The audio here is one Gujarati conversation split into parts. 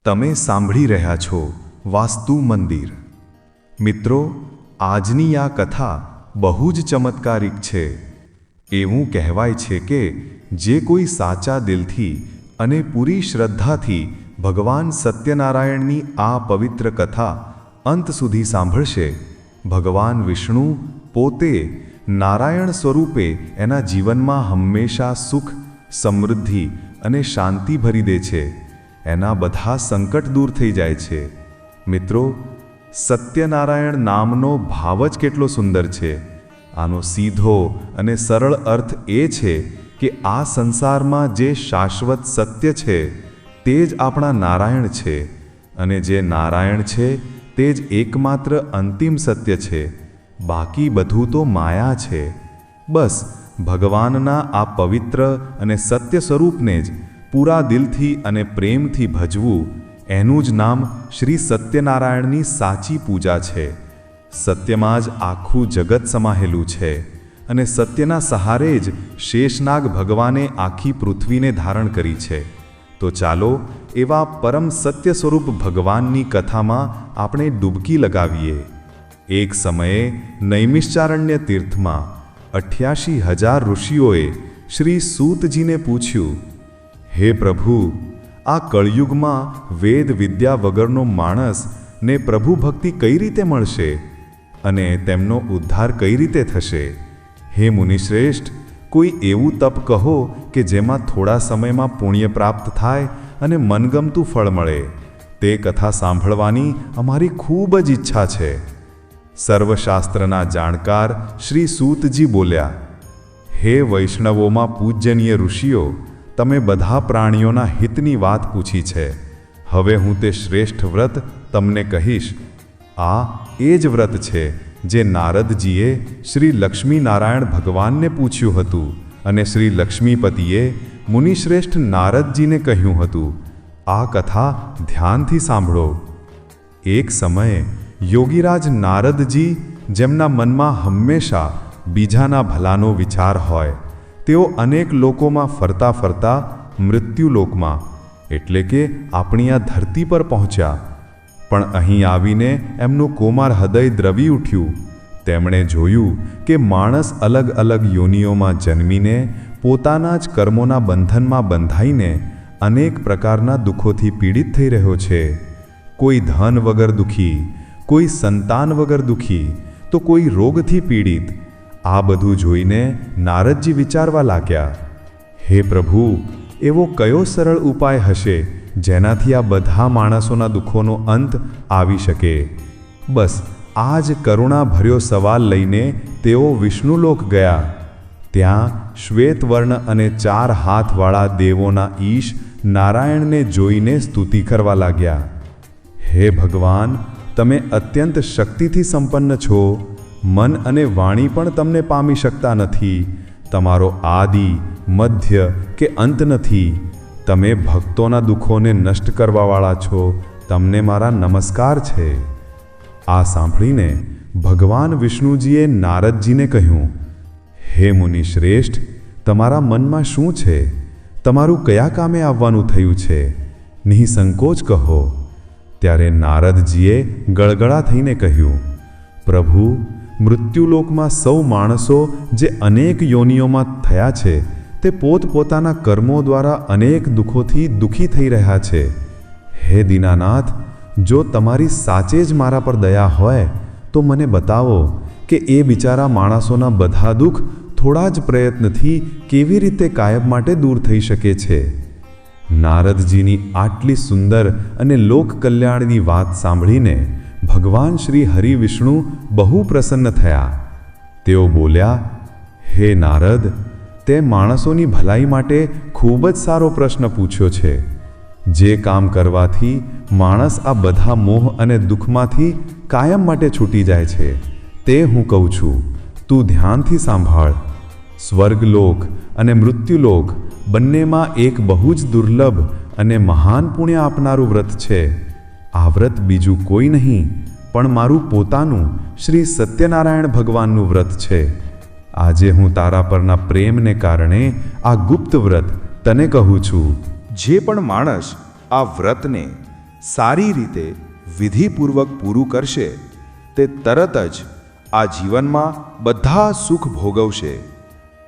તમે સાંભળી રહ્યા છો વાસ્તુ મંદિર. મિત્રો, આજની આ કથા બહુ જ ચમત્કારિક છે. એવું કહેવાય છે કે જે કોઈ સાચા દિલથી અને પૂરી શ્રદ્ધાથી ભગવાન સત્યનારાયણની આ પવિત્ર કથા અંત સુધી સાંભળશે, ભગવાન વિષ્ણુ પોતે નારાયણ સ્વરૂપે એના જીવનમાં હંમેશા સુખ, સમૃદ્ધિ અને શાંતિ ભરી દે છે. એના બધા સંકટ દૂર થઈ જાય છે. મિત્રો, સત્યનારાયણ નામનો ભાવ જ કેટલો સુંદર છે. આનો સીધો અને સરળ અર્થ એ છે કે આ સંસારમાં જે શાશ્વત સત્ય છે તે જ આપણા નારાયણ છે, અને જે નારાયણ છે તે જ એકમાત્ર અંતિમ સત્ય છે. બાકી બધું તો માયા છે. બસ ભગવાનના આ પવિત્ર અને સત્ય સ્વરૂપને જ પૂરા દિલથી અને પ્રેમથી ભજવું, એનું જ નામ શ્રી સત્યનારાયણની સાચી પૂજા છે. સત્યમાં જ આખું જગત સમાયેલું છે, અને સત્યના સહારે જ શેષનાગ ભગવાને આખી પૃથ્વીને ધારણ કરી છે. તો ચાલો એવા પરમ સત્ય સ્વરૂપ ભગવાનની કથામાં આપણે ડૂબકી લગાવીએ. એક સમયે નૈમિષારણ્ય તીર્થમાં 88,000 ઋષિઓએ શ્રી સૂતજીને પૂછ્યું, હે પ્રભુ, આ કળયુગમાં વેદ વિદ્યા વગરનો માણસ ને પ્રભુ ભક્તિ કઈ રીતે મળશે, અને તેમનો ઉદ્ધાર કઈ રીતે થશે? હે મુનિશ્રેષ્ઠ, કોઈ એવું તપ કહો કે જેમાં થોડા સમયમાં પુણ્ય પ્રાપ્ત થાય અને મનગમતું ફળ મળે. તે કથા સાંભળવાની અમારી ખૂબ જ ઈચ્છા છે. સર્વશાસ્ત્રના જાણકાર શ્રી સૂતજી બોલ્યા, હે વૈષ્ણવોમાં પૂજ્યનીય ઋષિઓ, તમે બધા પ્રાણીઓના હિતની વાત પૂછી છે. હવે હું તે શ્રેષ્ઠ વ્રત તમને કહીશ. આ એ જ વ્રત છે જે નારદજીએ શ્રી લક્ષ્મીનારાયણ ભગવાનને પૂછ્યું હતું, અને શ્રી લક્ષ્મીપતિએ મુનિશ્રેષ્ઠ નારદજીને કહ્યું હતું. આ કથા ધ્યાનથી સાંભળો. એક સમયે યોગીરાજ નારદજી, જેમના મનમાં હંમેશા બીજાના ભલાનો વિચાર હોય, તેઓ અનેક લોકોમાં ફરતા ફરતા મૃત્યુલોકમાં એટલે કે આપણી આ ધરતી પર પહોંચ્યા. પણ અહીં આવીને એમનું કોમળ હૃદય દ્રવી ઉઠ્યું. તેમણે જોયું કે માણસ અલગ અલગ યોનિઓમાં જન્મીને પોતાના જ કર્મોના બંધનમાં બંધાઈને અનેક પ્રકારના દુઃખોથી પીડિત થઈ રહ્યો છે. કોઈ ધન વગર દુઃખી, કોઈ સંતાન વગર દુઃખી, તો કોઈ રોગથી પીડિત. આ બધું જોઈને નારદજી વિચારવા લાગ્યા, હે પ્રભુ, એવો કયો સરળ ઉપાય હશે જેનાથી આ બધા માણસોના દુઃખોનો અંત આવી શકે? બસ આ જ કરુણાભર્યો સવાલ લઈને તેઓ વિષ્ણુલોક ગયા. ત્યાં શ્વેતવર્ણ અને 4 હાથવાળા દેવોના ઈશ નારાયણને જોઈને સ્તુતિ કરવા લાગ્યા. હે ભગવાન, તમે અત્યંત શક્તિથી સંપન્ન છો. મન અને વાણી પણ તમને પામી શકતા નથી. તમારો આદિ, મધ્ય કે અંત નથી. તમે ભક્તોના દુઃખોને નષ્ટ કરવાવાળા છો. તમને મારા નમસ્કાર છે. આ સાંભળીને ભગવાન વિષ્ણુજીએ નારદજીને કહ્યું, હે મુનિ શ્રેષ્ઠ, તમારા મનમાં શું છે? તમારું કયા કામે આવવાનું થયું છે? નિઃસંકોચ કહો. ત્યારે નારદજીએ ગળગળા થઈને કહ્યું, પ્રભુ, મૃત્યુલોકમાં સૌ માણસો જે અનેક યોનિઓમાં થયા છે તે પોતપોતાના કર્મો દ્વારા અનેક દુઃખોથી દુઃખી થઈ રહ્યા છે. હે દીનાનાથ, જો તમારી સાચે જ મારા પર દયા હોય તો મને બતાવો કે એ બિચારા માણસોના બધા દુઃખ થોડા જ પ્રયત્નથી કેવી રીતે કાયમ માટે દૂર થઈ શકે છે. નારદજીની આટલી સુંદર અને લોકકલ્યાણની વાત સાંભળીને ભગવાન શ્રી હરિવિષ્ણુ બહુ પ્રસન્ન થયા. તેઓ બોલ્યા, હે નારદ, તે માણસોની ભલાઈ માટે ખૂબ જ સારો પ્રશ્ન પૂછ્યો છે. જે કામ કરવાથી માણસ આ બધા મોહ અને દુઃખમાંથી કાયમ માટે છૂટી જાય છે તે હું કહું છું. તું ધ્યાનથી સાંભળ. સ્વર્ગલોક અને મૃત્યુલોક બંનેમાં એક બહુ જ દુર્લભ અને મહાન પુણ્ય આપનારું વ્રત છે. આ વ્રત બીજું કોઈ નહીં પણ મારું પોતાનું શ્રી સત્યનારાયણ ભગવાનનું વ્રત છે. આજે હું તારા પરના પ્રેમને કારણે આ ગુપ્ત વ્રત તને કહું છું. જે પણ માણસ આ વ્રતને સારી રીતે વિધિપૂર્વક પૂરું કરશે તે તરત જ આ જીવનમાં બધા સુખ ભોગવશે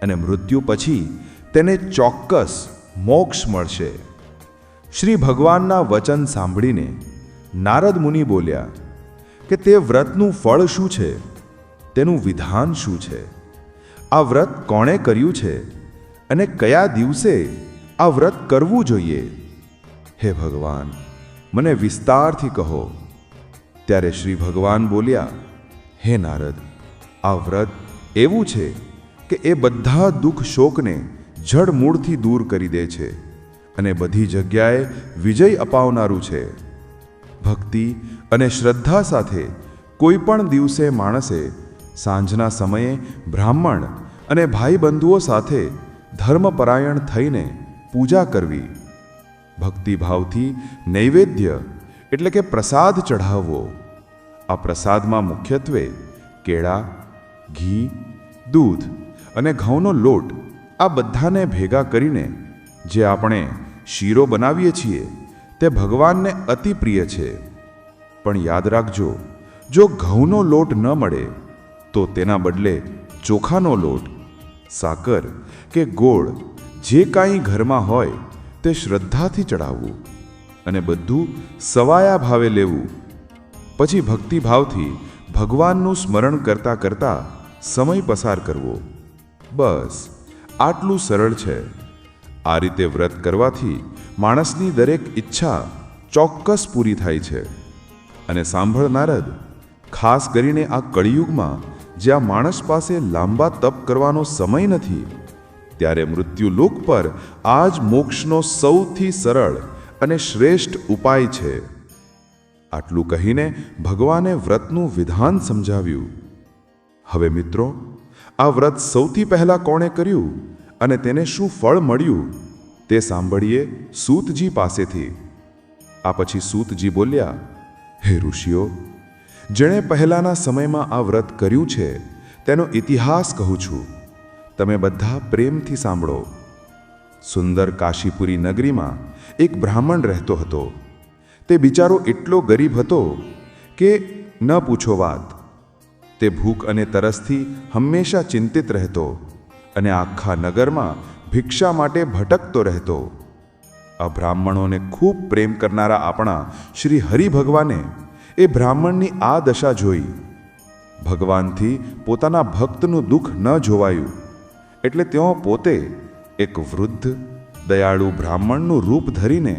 અને મૃત્યુ પછી તેને ચોક્કસ મોક્ષ મળશે. શ્રી ભગવાનના વચન સાંભળીને નારદ મુનિ બોલ્યા કે તે વ્રતનું ફળ શું છે, તેનું વિધાન શું છે, આ વ્રત કોણે કર્યું છે અને કયા દિવસે આ વ્રત કરવું જોઈએ? હે ભગવાન, મને વિસ્તારથી કહો. ત્યારે શ્રી ભગવાન બોલ્યા, હે નારદ, આ વ્રત એવું છે કે એ બધા દુઃખ શોકને જડમૂળથી દૂર કરી દે છે અને બધી જગ્યાએ વિજય અપાવનારું છે. ભક્તિ અને શ્રદ્ધા સાથે કોઈ પણ દિવસે માણસે સાંજના સમયે બ્રાહ્મણ અને ભાઈબંધુઓ સાથે ધર્મપરાયણ થઈને પૂજા કરવી. ભક્તિભાવથી નૈવેદ્ય એટલે કે પ્રસાદ ચઢાવવો. આ પ્રસાદમાં મુખ્યત્વે કેળા, ઘી, દૂધ અને ઘઉંનો લોટ આ બધાને ભેગા કરીને જે આપણે શીરો બનાવીએ છીએ તે ભગવાનને અતિ પ્રિય છે. પણ યાદ રાખજો, જો ઘઉંનો લોટ ન મળે તો તેના બદલે ચોખાનો લોટ, સાકર કે ગોળ જે કાંઈ ઘરમાં હોય તે શ્રદ્ધાથી ચડાવવું અને બધું સવાયા ભાવે લેવું. પછી ભક્તિભાવથી ભગવાનનું સ્મરણ કરતાં કરતાં સમય પસાર કરવો. બસ આટલું સરળ છે. આ રીતે વ્રત કરવાથી માણસની દરેક ઈચ્છા ચોક્કસ પૂરી થાય છે. અને સાંભળ નારદ, ખાસ કરીને આ કળિયુગમાં જ્યાં માણસ પાસે લાંબા તપ કરવાનો સમય નથી, ત્યારે મૃત્યુલોક પર આ જ મોક્ષનો સૌથી સરળ અને શ્રેષ્ઠ ઉપાય છે. આટલું કહીને ભગવાને વ્રતનું વિધાન સમજાવ્યું. હવે મિત્રો, આ વ્રત સૌથી પહેલા કોણે કર્યું અને તેને શું ફળ મળ્યું તે સાંભળીએ સૂતજી પાસેથી. આ પછી સૂતજી બોલ્યા, હે ઋષિઓ, જેણે પહેલાના સમયમાં આ વ્રત કર્યું છે તેનો ઇતિહાસ કહું છું. તમે બધા પ્રેમથી સાંભળો. સુંદર કાશીપુરી નગરીમાં એક બ્રાહ્મણ રહેતો હતો. તે બિચારો એટલો ગરીબ હતો કે ન પૂછો વાત. તે ભૂખ અને તરસથી હંમેશા ચિંતિત રહેતો અને આખા નગરમાં ભિક્ષા માટે ભટકતો રહેતો. આ બ્રાહ્મણોને ખૂબ પ્રેમ કરનારા આપણા શ્રી હરિભગવાને એ બ્રાહ્મણની આ દશા જોઈ. ભગવાનથી પોતાના ભક્તનું દુઃખ ન જોવાયું એટલે તેઓ પોતે એક વૃદ્ધ દયાળુ બ્રાહ્મણનું રૂપ ધરીને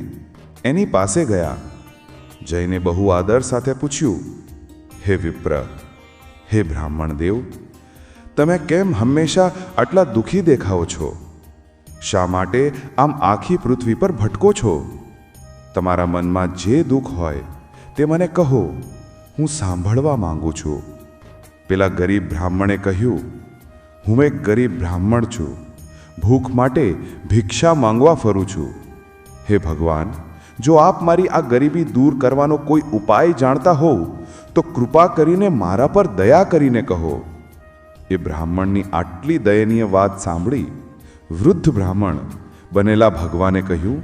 એની પાસે ગયા. જઈને બહુ આદર સાથે પૂછ્યું, હે વિપ્ર, હે બ્રાહ્મણ દેવ, તમે કેમ હંમેશા આટલા દુઃખી દેખાઓ છો? શા માટે આમ આખી પૃથ્વી પર ભટકો છો? તમારા મનમાં જે દુઃખ હોય તે મને કહો, હું સાંભળવા માંગુ છું. પેલા ગરીબ બ્રાહ્મણે કહ્યું, હું એક ગરીબ બ્રાહ્મણ છું. ભૂખ માટે ભિક્ષા માંગવા ફરું છું. હે ભગવાન, જો આપ મારી આ ગરીબી દૂર કરવાનો કોઈ ઉપાય જાણતા હોવ તો કૃપા કરીને મારા પર દયા કરીને કહો. એ બ્રાહ્મણની આટલી દયનીય વાત સાંભળી વૃદ્ધ બ્રાહ્મણ બનેલા ભગવાને કહ્યું,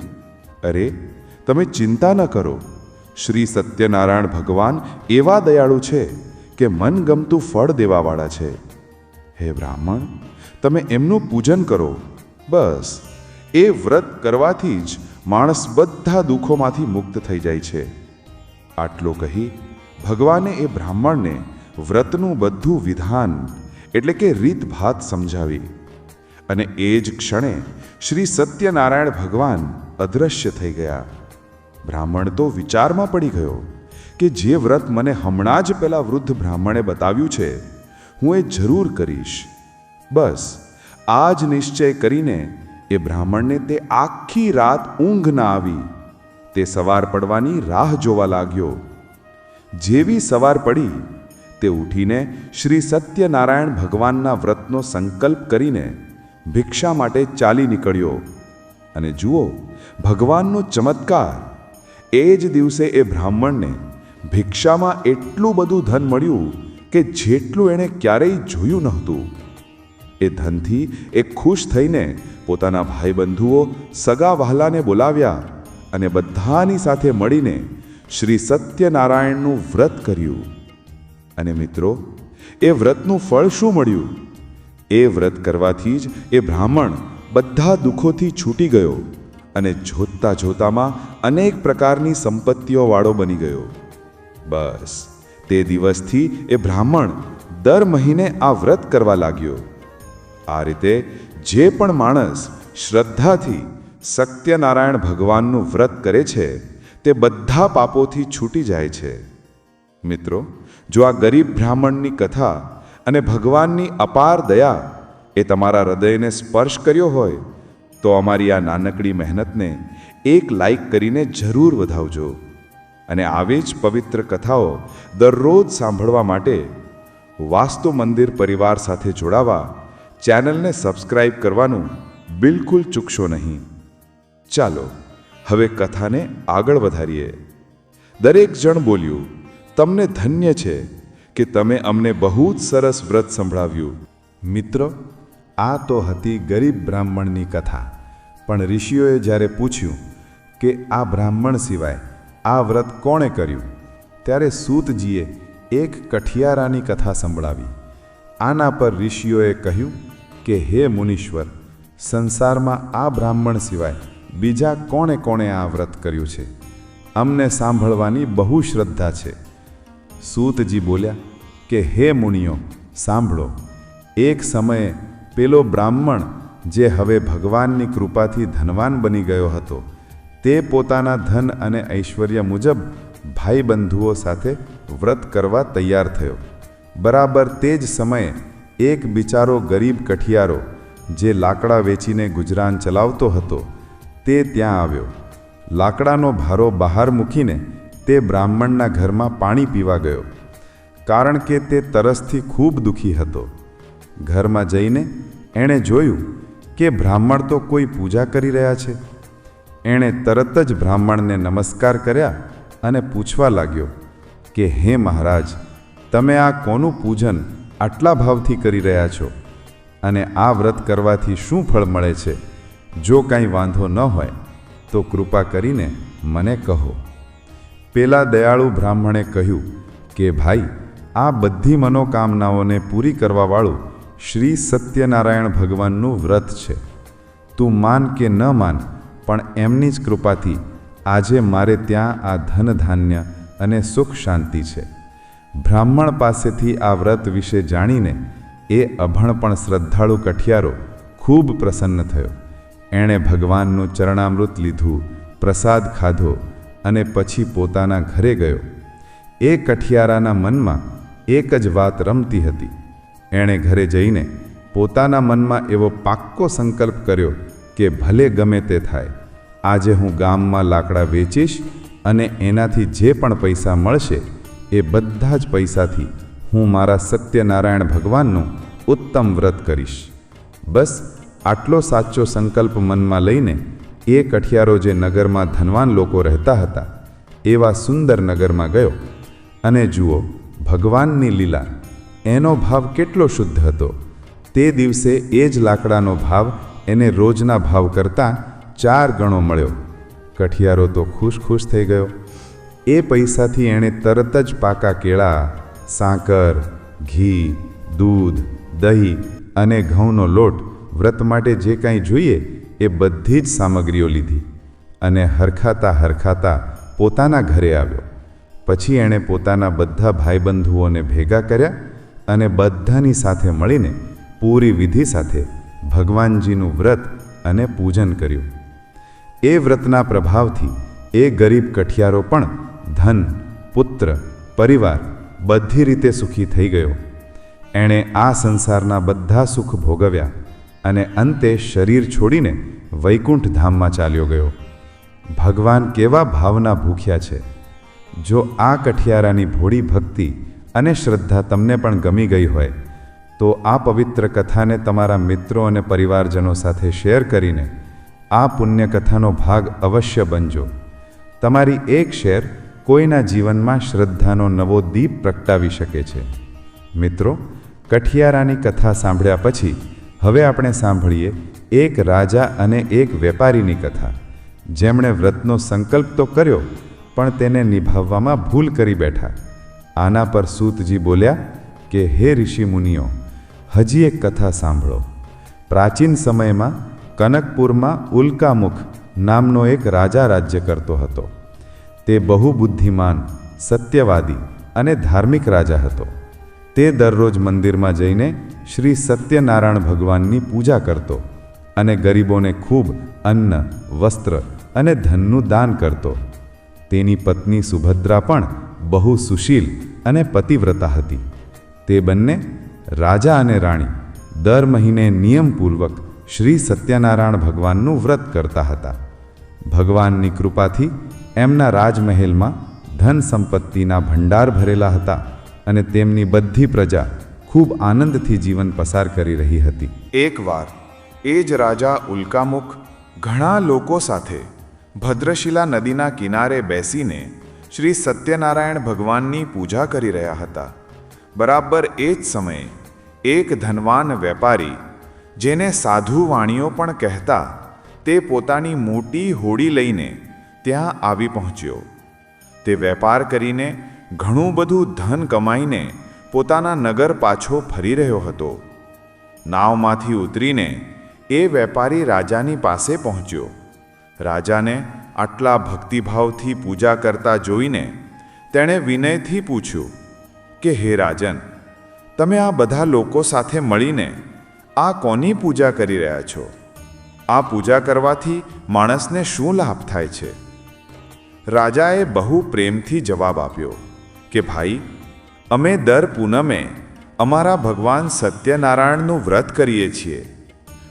અરે તમે ચિંતા ન કરો. શ્રી સત્યનારાયણ ભગવાન એવા દયાળુ છે કે મનગમતું ફળ દેવાવાળા છે. હે બ્રાહ્મણ, તમે એમનું પૂજન કરો. બસ એ વ્રત કરવાથી જ માણસ બધા દુઃખોમાંથી મુક્ત થઈ જાય છે. આટલો કહી ભગવાને એ બ્રાહ્મણને વ્રતનું બધું વિધાન એટલે કે રીતભાત સમજાવી અને એ જ ક્ષણે શ્રી સત્યનારાયણ ભગવાન અદૃશ્ય થઈ ગયા. બ્રાહ્મણ તો વિચારમાં પડી ગયો કે જે વ્રત મને હમણાં જ પેલા વૃદ્ધ બ્રાહ્મણે બતાવ્યું છે હું એ જરૂર કરીશ. બસ આ જ નિશ્ચય કરીને એ બ્રાહ્મણને તે આખી રાત ઊંઘ ના આવી. તે સવાર પડવાની રાહ જોવા લાગ્યો. જેવી સવાર પડી તે ઉઠીને શ્રી સત્યનારાયણ ભગવાનના વ્રતનો સંકલ્પ કરીને ભિક્ષા માટે ચાલી નીકળ્યો. અને જુઓ ભગવાનનો ચમત્કાર! એ જ દિવસે એ બ્રાહ્મણને ભિક્ષામાં એટલું બધું ધન મળ્યું કે જેટલું એણે ક્યારેય જોયું નહોતું. એ ધનથી એ ખુશ થઈને પોતાના ભાઈબંધુઓ સગા વહાલાને બોલાવ્યા અને બધાની સાથે મળીને શ્રી સત્યનારાયણનું વ્રત કર્યું. અને મિત્રો, એ વ્રતનું ફળ શું મળ્યું? એ વ્રત કરવાથી જ એ બ્રાહ્મણ બધા દુઃખોથી છૂટી ગયો અને જોતતા જોતામાં અનેક પ્રકારની સંપત્તિઓવાળો બની ગયો. બસ તે દિવસથી એ બ્રાહ્મણ દર મહિને આ વ્રત કરવા લાગ્યો. આ રીતે જે પણ માણસ શ્રદ્ધાથી સત્યનારાયણ ભગવાનનું વ્રત કરે છે તે બધા પાપોથી છૂટી જાય છે. મિત્રો, જો આ ગરીબ બ્રાહ્મણની કથા અને ભગવાનની અપાર દયા એ તમારા હૃદયને સ્પર્શ કર્યો હોય તો અમારી આ નાનકડી મહેનતને એક લાઈક કરીને જરૂર વધાવજો. અને આવી જ પવિત્ર કથાઓ દરરોજ સાંભળવા માટે વાસ્તુ મંદિર પરિવાર સાથે જોડાવા ચેનલને સબસ્ક્રાઇબ કરવાનું બિલકુલ ચૂકશો નહીં. ચાલો હવે કથાને આગળ વધારીએ. દરેક જણ બોલ્યું, તમને ધન્ય છે કે તમે અમને બહુ જ સરસ વ્રત સંભળાવ્યું. મિત્રો, આ તો હતી ગરીબ બ્રાહ્મણની કથા. પણ ઋષિઓએ જ્યારે પૂછ્યું કે આ બ્રાહ્મણ સિવાય આ વ્રત કોણે કર્યું, ત્યારે સૂતજીએ એક કઠિયારાની કથા સંભળાવી. આના પર ઋષિઓએ કહ્યું કે હે મુનીશ્વર, સંસારમાં આ બ્રાહ્મણ સિવાય બીજા કોણે કોણે આ વ્રત કર્યું છે? અમને સાંભળવાની બહુ શ્રદ્ધા છે. સૂતજી બોલ્યા કે હે મુનિઓ, સાંભળો. એક સમયે પેલો બ્રાહ્મણ જે હવે ભગવાનની કૃપાથી ધનવાન બની ગયો હતો, તે પોતાના ધન અને ઐશ્વર્ય મુજબ ભાઈબંધુઓ સાથે વ્રત કરવા તૈયાર થયો. બરાબર તે જ સમયે એક બિચારો ગરીબ કઠિયારો જે લાકડા વેચીને ગુજરાન ચલાવતો હતો તે ત્યાં આવ્યો. લાકડાનો ભારો બહાર મૂકીને તે બ્રાહ્મણના ઘરમાં પાણી પીવા ગયો, કારણ કે તે તરસથી ખૂબ દુઃખી હતો. ઘરમાં જઈને એણે જોયું કે બ્રાહ્મણ તો કોઈ પૂજા કરી રહ્યા છે. એણે તરત જ બ્રાહ્મણને નમસ્કાર કર્યા અને પૂછવા લાગ્યો કે હે મહારાજ, તમે આ કોનું પૂજન આટલા ભાવથી કરી રહ્યા છો? અને આ વ્રત કરવાથી શું ફળ મળે છે? જો કાંઈ વાંધો ન હોય તો કૃપા કરીને મને કહો. પેલા દયાળુ બ્રાહ્મણે કહ્યું કે ભાઈ, આ બધી મનોકામનાઓને પૂરી કરવાવાળું શ્રી સત્યનારાયણ ભગવાનનું વ્રત છે. તું માન કે ન માન, પણ એમની જ કૃપાથી આજે મારે ત્યાં આ ધન ધાન્ય અને સુખ શાંતિ છે. બ્રાહ્મણ પાસેથી આ વ્રત વિશે જાણીને એ અભણ પણ શ્રદ્ધાળુ કઠિયારો ખૂબ પ્રસન્ન થયો. એણે ભગવાનનું ચરણામૃત લીધું, પ્રસાદ ખાધો અને પછી પોતાના ઘરે ગયો. એ કઠિયારાના મનમાં એક જ વાત રમતી હતી. એણે ઘરે જઈને પોતાના મનમાં એવો પાક્કો સંકલ્પ કર્યો કે ભલે ગમે તે થાય, આજે હું ગામમાં લાકડા વેચીશ અને એનાથી જે પણ પૈસા મળશે એ બધા જ પૈસાથી હું મારા સત્યનારાયણ ભગવાનનું ઉત્તમ વ્રત કરીશ. બસ આટલો સાચો સંકલ્પ મનમાં લઈને એ કઠિયારો જે નગરમાં ધનવાન લોકો રહેતા હતા એવા સુંદર નગરમાં ગયો. અને જુઓ, ભગવાનની લીલા, એનો ભાવ કેટલો શુદ્ધ હતો. તે દિવસે એ જ લાકડાનો ભાવ એને રોજના ભાવ કરતાં 4 ગણો મળ્યો. કઠિયારો તો ખુશ થઈ ગયો. એ પૈસાથી એણે તરત જ પાકા કેળા, સાકર, ઘી, દૂધ, દહીં અને ઘઉંનો લોટ, વ્રત માટે જે કાંઈ જોઈએ એ બધી જ સામગ્રીઓ લીધી અને હરખાતા પોતાના ઘરે આવ્યો. પછી એણે પોતાના બધા ભાઈબંધુઓને ભેગા કર્યા અને બધાની સાથે મળીને પૂરી વિધિ સાથે ભગવાનજીનું વ્રત અને પૂજન કર્યું. એ વ્રતના પ્રભાવથી એ ગરીબ કઠિયારો પણ ધન, પુત્ર, પરિવાર બધી રીતે સુખી થઈ ગયો. એણે આ સંસારના બધા સુખ ભોગવ્યા અને અંતે શરીર છોડીને વૈકુંઠ ધામમાં ચાલ્યો ગયો. ભગવાન કેવા ભાવના ભૂખ્યા છે! જો આ કઠિયારાની ભોળી ભક્તિ અને શ્રદ્ધા તમને પણ ગમી ગઈ હોય તો આ પવિત્ર કથાને તમારા મિત્રો અને પરિવારજનો સાથે શેર કરીને આ પુણ્યકથાનો ભાગ અવશ્ય બનજો. તમારી એક શેર કોઈના જીવનમાં શ્રદ્ધાનો નવો દીપ પ્રગટાવી શકે છે. મિત્રો, કઠિયારાની કથા સાંભળ્યા પછી હવે આપણે સાંભળીએ એક રાજા અને એક વેપારીની કથા, જેમણે વ્રતનો સંકલ્પ તો કર્યો પણ તેને નિભાવવામાં ભૂલ કરી બેઠા. આના પર સૂતજી બોલ્યા કે હે ઋષિમુનિઓ, હજી એક કથા સાંભળો. પ્રાચીન સમયમાં કનકપુરમાં ઉલ્કામુખ નામનો એક રાજા રાજ્ય કરતો હતો. તે બહુ બુદ્ધિમાન, સત્યવાદી અને ધાર્મિક રાજા હતો. તે દરરોજ મંદિરમાં જઈને શ્રી સત્યનારાયણ ભગવાનની પૂજા કરતો અને ગરીબોને ખૂબ અન્ન, વસ્ત્ર અને ધનનું દાન કરતો. તેની પત્ની સુભદ્રા પણ બહુ સુશીલ અને પતિવ્રતા હતી. તે બંને, રાજા અને રાણી, દર મહિને નિયમપૂર્વક શ્રી સત્યનારાયણ ભગવાનનું વ્રત કરતા હતા. ભગવાનની કૃપાથી એમના રાજમહેલમાં ધન સંપત્તિના ભંડાર ભરેલા હતા અને તેમની બધી પ્રજા ખૂબ આનંદથી જીવન પસાર કરી રહી હતી. એકવાર એ જ રાજા ઉલ્કામુખ ઘણા લોકો સાથે ભદ્રશિલા નદીના કિનારે બેસીને શ્રી સત્યનારાયણ ભગવાનની પૂજા કરી રહ્યા હતા. બરાબર એ જ સમયે એક ધનવાન વેપારી, જેને સાધુ વાણીઓ પણ કહેતા, તે પોતાની મોટી હોડી લઈને ત્યાં આવી પહોંચ્યો. તે વેપાર કરીને ઘણું બધું ધન કમાઈને પોતાના નગર પાછો ફરી રહ્યો હતો. નાવમાંથી ઉતરીને એ વેપારી રાજાની પાસે પહોંચ્યો. રાજાને આટલા ભક્તિભાવથી પૂજા કરતા જોઈને તેણે વિનયથી પૂછ્યું કે હે રાજન, તમે આ બધા લોકો સાથે મળીને આ કોની પૂજા કરી રહ્યા છો? આ પૂજા કરવાથી માણસને શું લાભ થાય છે? રાજાએ બહુ પ્રેમથી જવાબ આપ્યો કે ભાઈ, અમે દર પૂનમે અમારા ભગવાન સત્યનારાયણનું વ્રત કરીએ છીએ.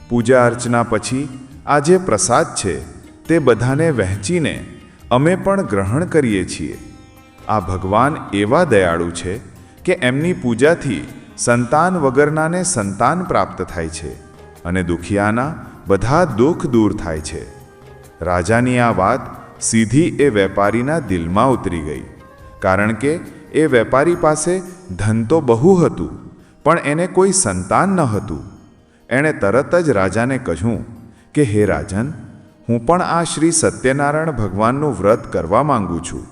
પૂજા અર્ચના પછી આ જે પ્રસાદ છે તે બધાને વહેંચીને અમે પણ ગ્રહણ કરીએ છીએ. આ ભગવાન એવા દયાળુ છે કે એમની પૂજાથી સંતાન વગરનાને સંતાન પ્રાપ્ત થાય છે અને દુખિયાના બધા દુઃખ દૂર થાય છે. રાજાની આ વાત સીધી એ વેપારીના દિલમાં ઉતરી ગઈ, કારણ કે એ વેપારી પાસે ધન તો બહુ હતું, પણ એને કોઈ સંતાન ન હતું. એણે તરત જ રાજાને કહ્યું કે હે રાજન, હું પણ આ શ્રી સત્યનારાયણ ભગવાનનું વ્રત કરવા માંગુ છું.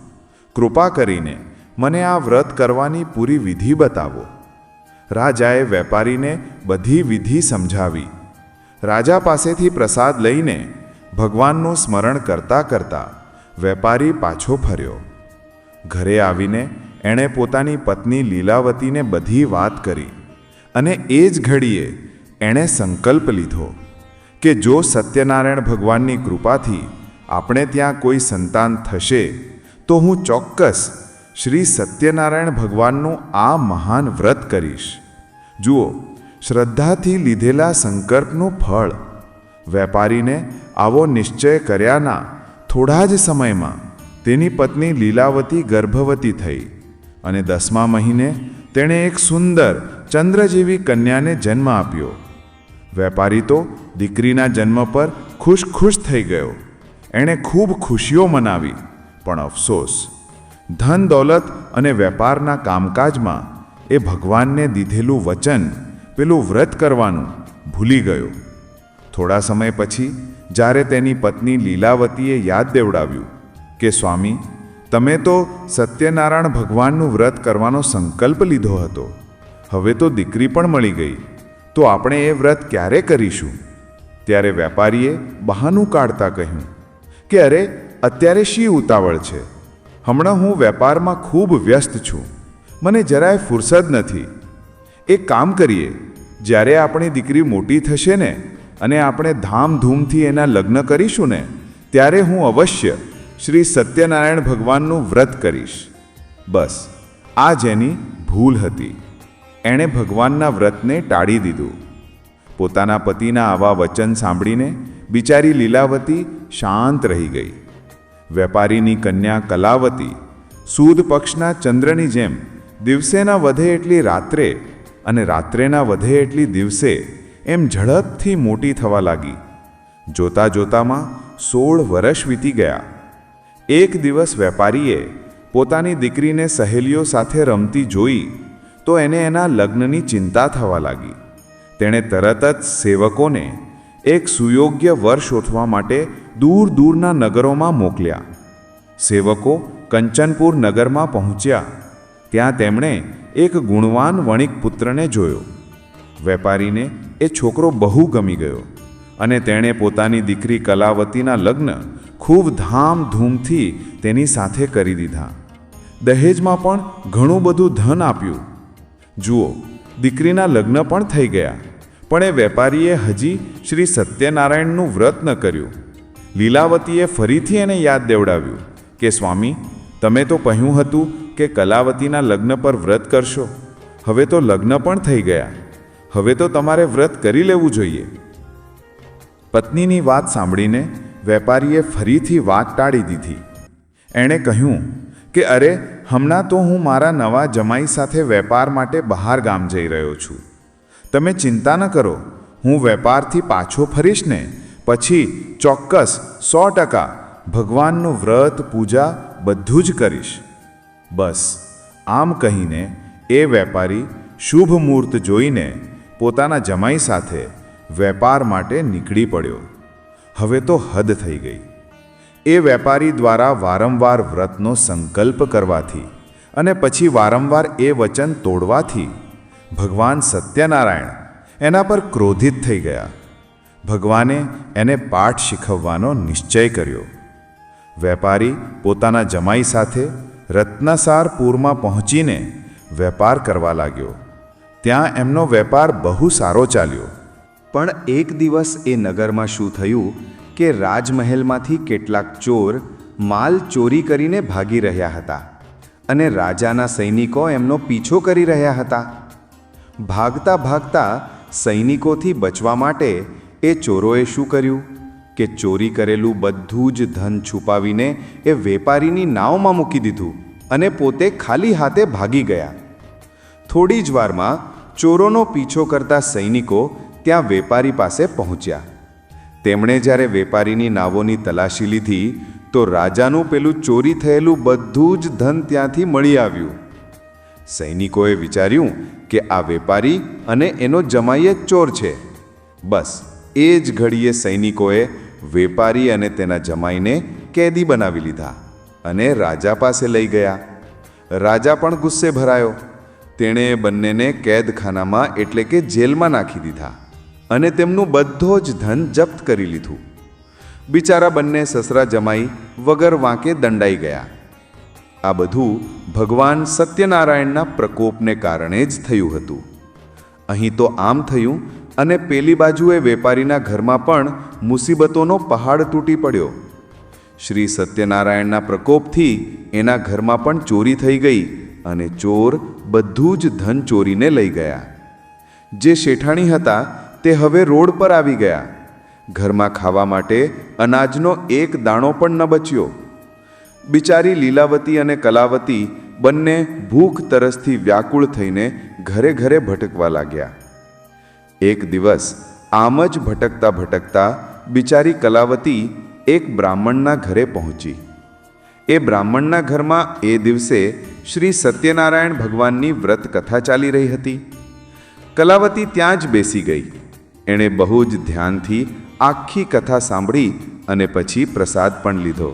કૃપા કરીને મને આ વ્રત કરવાની પૂરી વિધિ બતાવો. રાજાએ વેપારીને બધી વિધિ સમજાવી. રાજા પાસેથી પ્રસાદ લઈને ભગવાનનું સ્મરણ કરતા કરતા વેપારી પાછો ફર્યો. ઘરે આવીને એણે પોતાની પત્ની લીલાવતીને બધી વાત કરી અને એ જ ઘડીએ એણે સંકલ્પ લીધો કે જો સત્યનારાયણ ભગવાનની કૃપાથી આપણે ત્યાં કોઈ સંતાન થશે તો હું ચોક્કસ શ્રી સત્યનારાયણ ભગવાનનું આ મહાન વ્રત કરીશ. જુઓ, શ્રદ્ધાથી લીધેલા સંકલ્પનું ફળ. વેપારીને આવો નિશ્ચય કર્યાના થોડા જ સમયમાં તેની પત્ની લીલાવતી ગર્ભવતી થઈ અને 10મા મહિને તેણે એક સુંદર ચંદ્ર જેવી કન્યાને જન્મ આપ્યો. વેપારી તો દીકરીના જન્મ પર ખુશ થઈ ગયો. એણે ખૂબ ખુશીઓ મનાવી, પણ અફસોસ, ધન દોલત અને વેપારના કામકાજમાં એ ભગવાનને દીધેલું વચન, પેલું વ્રત કરવાનું ભૂલી ગયો. થોડા સમય પછી જ્યારે તેની પત્ની લીલાવતીએ યાદ દેવડાવ્યું કે સ્વામી, તમે તો સત્યનારાયણ ભગવાનનું વ્રત કરવાનો સંકલ્પ લીધો હતો, હવે તો દીકરી પણ મળી ગઈ, તો આપણે એ વ્રત ક્યારે કરીશું? ત્યારે વેપારીએ બહાનું કાઢતા કહ્યું કે અરે, અત્યારે શી ઉતાવળ છે? હમણાં હું વેપારમાં ખૂબ વ્યસ્ત છું, મને જરાય ફુરસદ નથી. એક કામ કરીએ, જ્યારે આપણી દીકરી મોટી થશે ને અને આપણે ધામધૂમથી એના લગ્ન કરીશું ને, ત્યારે હું અવશ્ય શ્રી સત્યનારાયણ ભગવાનનું વ્રત કરીશ. બસ આ જ એની ભૂલ હતી. એણે ભગવાનના વ્રતને ટાળી દીધું. પોતાના પતિના આવા વચન સાંભળીને બિચારી લીલાવતી શાંત રહી ગઈ. વેપારીની કન્યા કલાવતી સુદ પક્ષના ચંદ્રની જેમ દિવસેના વધે એટલી રાત્રે અને રાત્રેના વધે એટલી દિવસે એમ ઝડપથી મોટી થવા લાગી. જોતા જોતામાં 16 વર્ષ વીતી ગયા. એક દિવસ વેપારીએ પોતાની દીકરીને સહેલીઓ સાથે રમતી જોઈ તો એને એના લગ્નની ચિંતા થવા લાગી. તેણે તરત જ સેવકોને એક સુયોગ્ય વર શોધવા માટે દૂર દૂરના નગરોમાં મોકલ્યા. સેવકો કંચનપુર નગરમાં પહોંચ્યા. ત્યાં તેમણે એક ગુણવાન વણિક પુત્રને જોયો. વેપારીને એ છોકરો બહુ ગમી ગયો અને તેણે પોતાની દીકરી કલાવતીના લગ્ન ખૂબ ધામધૂમથી તેની સાથે કરી દીધા. દહેજમાં પણ ઘણું બધું ધન આપ્યું. જુઓ, દીકરીના લગ્ન પણ થઈ ગયા, પણ એ વેપારીએ હજી શ્રી સત્યનારાયણનું વ્રત ન કર્યું. લીલાવતીએ ફરીથી એને યાદ દેવડાવ્યું કે સ્વામી, તમે તો કહ્યું હતું કે કલાવતીના લગ્ન પર વ્રત કરશો. હવે તો લગ્ન પણ થઈ ગયા. હવે તો તમારે વ્રત કરી લેવું જોઈએ. પત્નીની વાત સાંભળીને વેપારીએ ફરીથી વાત ટાળી દીધી. એણે કહ્યું કે અરે, હમણાં તો હું મારા નવા જમાઈ સાથે વેપાર માટે બહાર ગામ જઈ રહ્યો છું. તમે ચિંતા ન કરો, હું વેપારથી પાછો ફરીશ ને પછી ચોક્કસ 100% ભગવાનનું વ્રત પૂજા બધું જ કરીશ. બસ આમ કહીને એ વેપારી શુભ મુહૂર્ત જોઈને પોતાના જમાઈ સાથે વેપાર માટે નીકળી પડ્યો. હવે તો હદ થઈ ગઈ. એ વેપારી દ્વારા વારંવાર વ્રતનો સંકલ્પ કરવાથી અને પછી વારંવાર એ વચન તોડવાથી ભગવાન સત્યનારાયણ એના પર ક્રોધિત થઈ ગયા. ભગવાને એને પાઠ શીખવવાનો નિશ્ચય કર્યો. વેપારી પોતાના જમાઈ સાથે રત્નસારપુરમાં પહોંચીને વેપાર કરવા લાગ્યો. ત્યાં એમનો વેપાર બહુ સારો ચાલ્યો. પણ એક દિવસ એ નગરમાં શું થયું કે રાજમહેલમાંથી કેટલાક ચોર માલ ચોરી કરીને ભાગી રહ્યા હતા અને રાજાના સૈનિકો એમનો પીછો કરી રહ્યા હતા. ભાગતા ભાગતા સૈનિકોથી બચવા માટે એ ચોરોએ શું કર્યું કે ચોરી કરેલું બધું જ ધન છુપાવીને એ વેપારીની નાવમાં મૂકી દીધું અને પોતે ખાલી હાથે ભાગી ગયા. થોડી જ વારમાં ચોરોનો પીછો કરતા સૈનિકો ત્યાં વેપારી પાસે પહોંચ્યા. તેમણે જ્યારે વેપારીની નાવોની તલાશી લીધી તો રાજાનું પેલું ચોરી થયેલું બધું જ ધન ત્યાંથી મળી આવ્યું. સૈનિકોએ વિચાર્યું કે આ વેપારી અને એનો જમાઈ જ ચોર છે. બસ એ જ ઘડીએ સૈનિકોએ વેપારી અને તેના જમાઈને કેદી બનાવી લીધા અને રાજા પાસે લઈ ગયા. રાજા પણ ગુસ્સે ભરાયો. તેણે બંનેને કેદખાનામાં એટલે કે જેલમાં નાખી દીધા અને તેમનું બધો જ ધન જપ્ત કરી લીધું. બિચારા બંને સસરા જમાઈ વગર વાંકે દંડાઈ ગયા. આ બધું ભગવાન સત્યનારાયણના પ્રકોપને કારણે જ થયું હતું. અહીં તો આમ થયું અને પેલી બાજુએ વેપારીના ઘરમાં પણ મુસીબતોનો પહાડ તૂટી પડ્યો. શ્રી સત્યનારાયણના પ્રકોપથી એના ઘરમાં પણ ચોરી થઈ ગઈ અને ચોર બધું જ ધન ચોરીને લઈ ગયા. જે શેઠાણી હતા તે હવે રોડ પર આવી ગયા. ઘરમાં ખાવા માટે અનાજનો એક દાણો પણ ન બચ્યો. બિચારી લીલાવતી અને કલાવતી બંને ભૂખ તરસથી વ્યાકુળ થઈને ઘરે ઘરે ભટકવા લાગ્યા. એક દિવસ આમ જ ભટકતા ભટકતા બિચારી કલાવતી એક બ્રાહ્મણના ઘરે પહોંચી. એ બ્રાહ્મણના ઘરમાં એ દિવસે શ્રી સત્યનારાયણ ભગવાનની વ્રત કથા ચાલી રહી હતી. કલાવતી ત્યાં જ બેસી ગઈ. એણે બહુ જ ધ્યાનથી આખી કથા સાંભળી અને પછી પ્રસાદ પણ લીધો.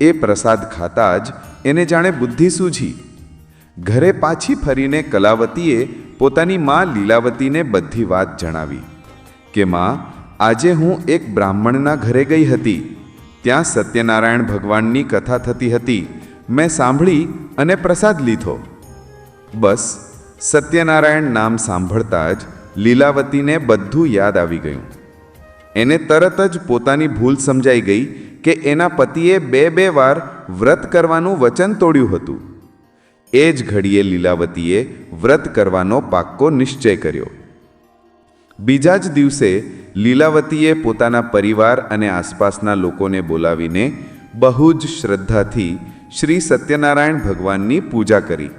એ પ્રસાદ ખાતા જ એને જાણે બુદ્ધિ સૂઝી. ઘરે પાછી ફરીને કલાવતીએ પોતાની માં લીલાવતીને બધી વાત જણાવી કે માં, આજે હું એક બ્રાહ્મણના ઘરે ગઈ હતી. ત્યાં સત્યનારાયણ ભગવાનની કથા થતી હતી. મેં સાંભળી અને પ્રસાદ લીધો. બસ સત્યનારાયણ નામ સાંભળતા જ લીલાવતીને બધું યાદ આવી ગયું. એને તરત જ પોતાની ભૂલ સમજાઈ ગઈ કે એના પતિએ બે વાર વ્રત કરવાનું વચન તોડ્યું હતું. એ જ ઘડીએ લીલાવતીએ વ્રત કરવાનો પાક્કો નિશ્ચય કર્યો. બીજા જ દિવસે લીલાવતીએ પોતાના પરિવાર અને આસપાસના લોકોને બોલાવીને બહુ જ શ્રદ્ધાથી શ્રી સત્યનારાયણ ભગવાનની પૂજા કરી.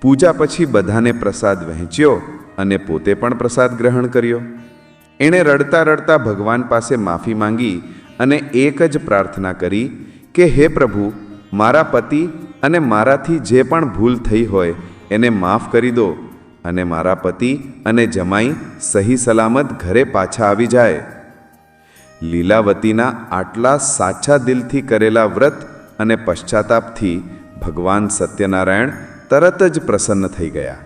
પૂજા પછી બધાને પ્રસાદ વહેંચ્યો અને પોતે પણ પ્રસાદ ગ્રહણ કર્યો. એણે રડતા રડતા ભગવાન પાસે માફી માંગી અને એક જ પ્રાર્થના કરી કે હે પ્રભુ, મારા પતિ અને મારાથી જે પણ ભૂલ થઈ હોય એને માફ કરી દો અને મારા પતિ અને જમાઈ સહી સલામત ઘરે પાછા આવી જાય. લીલાવતીના આટલા સાચા દિલથી કરેલા વ્રત અને પશ્ચાતાપથી ભગવાન સત્યનારાયણ તરત જ પ્રસન્ન થઈ ગયા.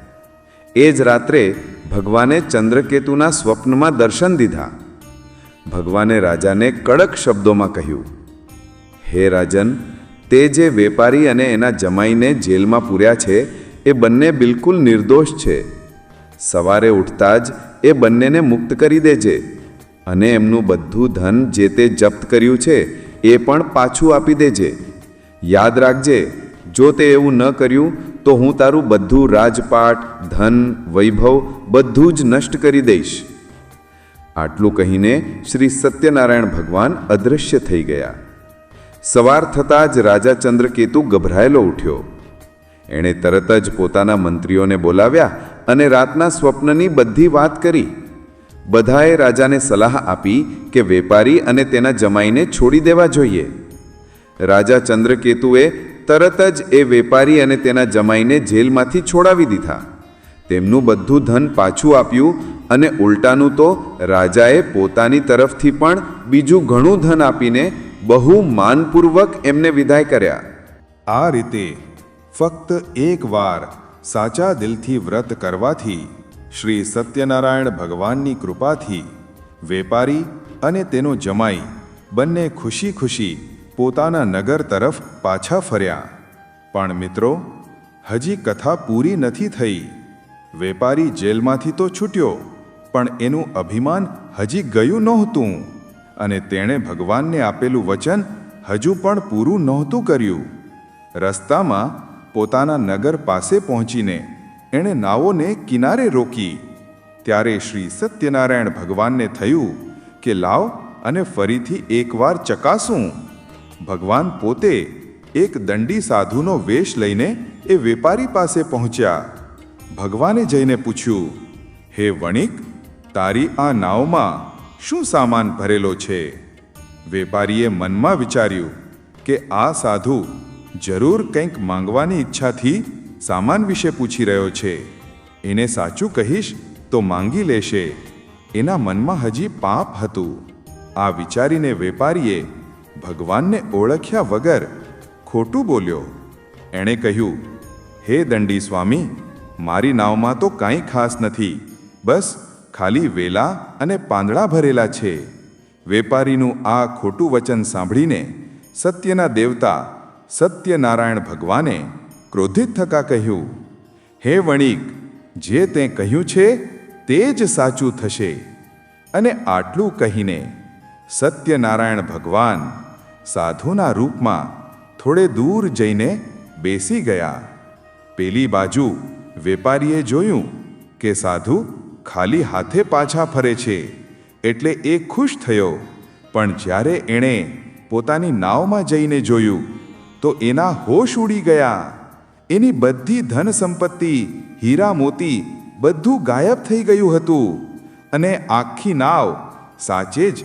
એ જ રાત્રે ભગવાને ચંદ્રકેતુના સ્વપ્નમાં દર્શન દીધા. ભગવાને રાજાને કડક શબ્દોમાં કહ્યું, હે રાજન, તે જે વેપારી અને એના જમાઈને જેલમાં પૂર્યા છે એ બંને બિલકુલ નિર્દોષ છે. સવારે ઉઠતા જ એ બંનેને મુક્ત કરી દેજે અને એમનું બધું ધન જે તે જપ્ત કર્યું છે એ પણ પાછું આપી દેજે. યાદ રાખજે, જો તે એવું ન કર્યું તો હું તારું બધું રાજપાટ, ધન, વૈભવ બધું જ નષ્ટ કરી દઈશ. આટલું કહીને શ્રી સત્યનારાયણ ભગવાન અદૃશ્ય થઈ ગયા. સવાર થતાં જ રાજા ચંદ્રકેતુ ગભરાયેલો ઉઠ્યો. એણે તરત જ પોતાના મંત્રીઓને બોલાવ્યા અને રાતના સ્વપ્નની બધી વાત કરી. બધાએ રાજાને સલાહ આપી કે વેપારી અને તેના જમાઈને છોડી દેવા જોઈએ. રાજા ચંદ્રકેતુએ તરત જ એ વેપારી અને તેના જમાઈને જેલમાંથી છોડાવી દીધા. તેમનું બધું ધન પાછું આપ્યું અને ઉલટાનું તો રાજાએ પોતાની તરફથી પણ બીજું ઘણું ધન આપીને બહુ માનપૂર્વક એમને વિદાય કર્યા. આ રીતે ફક્ત એકવાર સાચા દિલથી વ્રત કરવાથી શ્રી સત્યનારાયણ ભગવાનની કૃપાથી વેપારી અને તેનો જમાઈ બંને ખુશી ખુશી પોતાના નગર તરફ પાછા ફર્યા. પણ મિત્રો, હજી કથા પૂરી નથી થઈ. વેપારી જેલમાંથી તો છૂટ્યો, પણ એનું અભિમાન હજી ગયું નહોતું અને તેણે ભગવાનને આપેલું વચન હજુ પણ પૂરું નહોતું કર્યું. રસ્તામાં પોતાના નગર પાસે પહોંચીને એણે નાવોને કિનારે રોકી. ત્યારે શ્રી સત્યનારાયણ ભગવાનને થયું કે લાવ અને ફરીથી એકવાર ચકાસું. ભગવાન પોતે એક દંડી સાધુનો વેશ લઈને એ વેપારી પાસે પહોંચ્યા. ભગવાને જઈને પૂછ્યું, હે વણિક, તારી આ નાવમાં શું સામાન ભરેલો છે? વેપારીએ મનમાં વિચાર્યું કે આ સાધુ જરૂર કંઈક માંગવાની ઈચ્છાથી સામાન વિશે પૂછી રહ્યો છે. એને સાચું કહીશ તો માંગી લેશે. એના મનમાં હજી પાપ હતું. આ વિચારીને વેપારીએ ભગવાનને ઓળખ્યા વગર ખોટું બોલ્યો. એણે કહ્યું, હે દંડી સ્વામી, મારી નાવમાં તો કાંઈ ખાસ નથી, બસ ખાલી વેલા અને પાંદડા ભરેલા છે. વેપારીનું આ ખોટું વચન સાંભળીને સત્યના દેવતા સત્યનારાયણ ભગવાને ક્રોધિત થતા કહ્યું, હે વણિક, જે તે કહ્યું છે તે જ સાચું થશે. અને આટલું કહીને સત્યનારાયણ ભગવાન સાધુના રૂપમાં થોડે દૂર જઈને બેસી ગયા. પેલી બાજુ વેપારીએ જોયું કે સાધુ ખાલી હાથે પાછા ફરે છે એટલે એ ખુશ થયો. પણ જ્યારે એણે પોતાની નાવમાં જઈને જોયું તો એના હોશ ઉડી ગયા. એની બધી ધન સંપત્તિ, હીરા મોતી બધું ગાયબ થઈ ગયું હતું અને આખી નાવ સાચે જ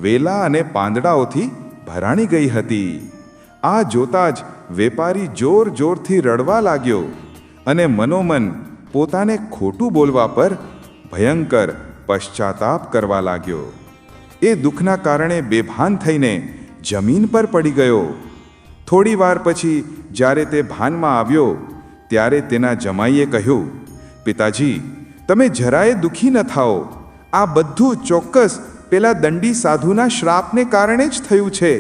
વેલા અને પાંદડાઓથી ભરાણી ગઈ હતી. આ જોતા જ વેપારી જોર જોરથી રડવા લાગ્યો અને મનોમન પોતાને ખોટું બોલવા પર ભયંકર પશ્ચાતાપ કરવા લાગ્યો. એ દુઃખના કારણે બેભાન થઈને જમીન પર પડી ગયો. થોડી વાર પછી જ્યારે તે ભાનમાં આવ્યો ત્યારે તેના જમાઈએ કહ્યું, પિતાજી, તમે જરાય દુઃખી ન થાઓ. આ બધું ચોક્કસ પેલા દંડી સાધુના શ્રાપને કારણે જ થયું છે.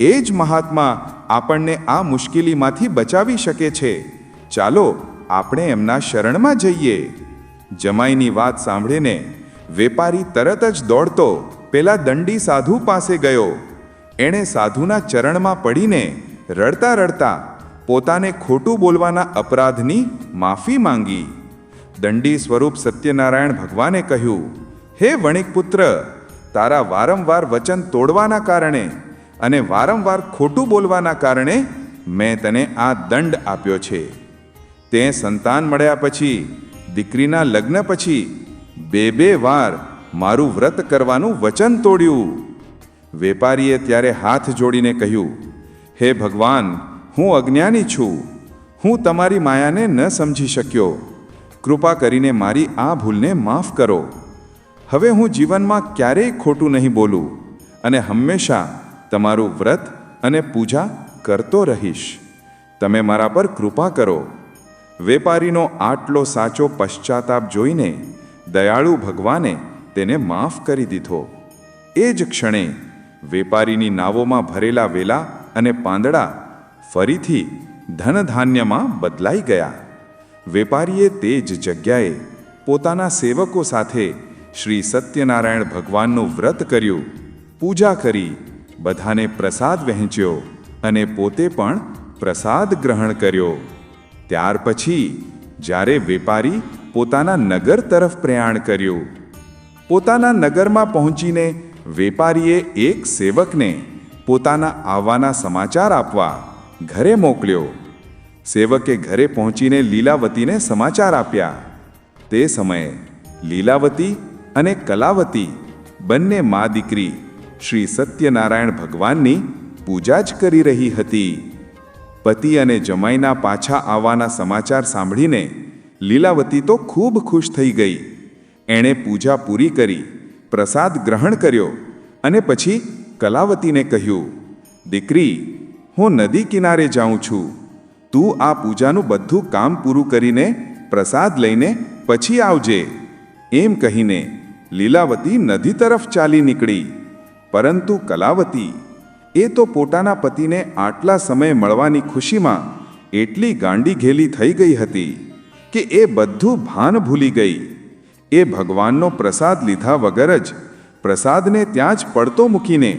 એ જ મહાત્મા આપણને આ મુશ્કેલીમાંથી બચાવી શકે છે. ચાલો આપણે એમના શરણમાં જઈએ. જમાઈની વાત સાંભળીને વેપારી તરત જ દોડતો પેલા દંડી સાધુ પાસે ગયો. એણે સાધુના ચરણમાં પડીને રડતા રડતા પોતાને ખોટું બોલવાના અપરાધની માફી માંગી. દંડી સ્વરૂપ સત્યનારાયણ ભગવાને કહ્યું, હે વણિકપુત્ર, તારા વારંવાર વચન તોડવાના કારણે અને વારંવાર ખોટું બોલવાના કારણે મેં તને આ દંડ આપ્યો છે. તે સંતાન મળ્યા પછી, દીકરીના લગ્ન પછી બે વાર મારું વ્રત કરવાનું વચન તોડ્યું. વેપારીએ ત્યારે હાથ જોડીને કહ્યું, હે ભગવાન, હું અજ્ઞાની છું. હું તમારી માયાને ન સમજી શક્યો. કૃપા કરીને મારી આ ભૂલને માફ કરો. હવે હું જીવનમાં ક્યારેય ખોટું નહીં બોલું અને હંમેશા તમારું વ્રત અને પૂજા કરતો રહીશ. તમે મારા પર કૃપા કરો. વેપારીનો આટલો સાચો પશ્ચાતાપ જોઈને દયાળુ ભગવાને તેને માફ કરી દીધો. એ જ ક્ષણે વેપારીની નાવોમાં ભરેલા વેલા અને પાંદડા ફરીથી ધનધાન્યમાં બદલાઈ ગયા. વેપારીએ તે જ જગ્યાએ પોતાના સેવકો સાથે શ્રી સત્યનારાયણ ભગવાનનું વ્રત કર્યું, પૂજા કરી, બધાને પ્રસાદ વહેંચ્યો અને પોતે પણ પ્રસાદ ગ્રહણ કર્યો. ત્યાર પછી જ્યારે વેપારી પોતાના નગર તરફ પ્રયાણ કર્યું, પોતાના નગરમાં પહોંચીને વેપારીએ એક સેવકને પોતાના આવવાના સમાચાર આપવા ઘરે મોકલ્યો. સેવકે ઘરે પહોંચીને લીલાવતીને સમાચાર આપ્યા. તે સમયે લીલાવતી અને કલાવતી બંને મા દીકરી શ્રી સત્યનારાયણ ભગવાનની પૂજા જ કરી રહી હતી. પતિ અને જમાઈના પાછા આવવાના સમાચાર સાંભળીને લીલાવતી તો ખૂબ ખુશ થઈ ગઈ. એણે પૂજા પૂરી કરી, પ્રસાદ ગ્રહણ કર્યો અને પછી કલાવતીને કહ્યું, દીકરી, હું નદી કિનારે જાઉં છું. તું આ પૂજાનું બધું કામ પૂરું કરીને પ્રસાદ લઈને પછી આવજે. એમ કહીને લીલાવતી નદી તરફ ચાલી નીકળી. પરંતુ કલાવતી એ તો પોતાના પતિને આટલા સમય મળવાની ખુશીમાં એટલી ગાંડી ઘેલી થઈ ગઈ હતી કે એ બધું ભાન ભૂલી ગઈ. એ ભગવાનનો પ્રસાદ લીધા વગર જ પ્રસાદને ત્યાં જ પડતો મૂકીને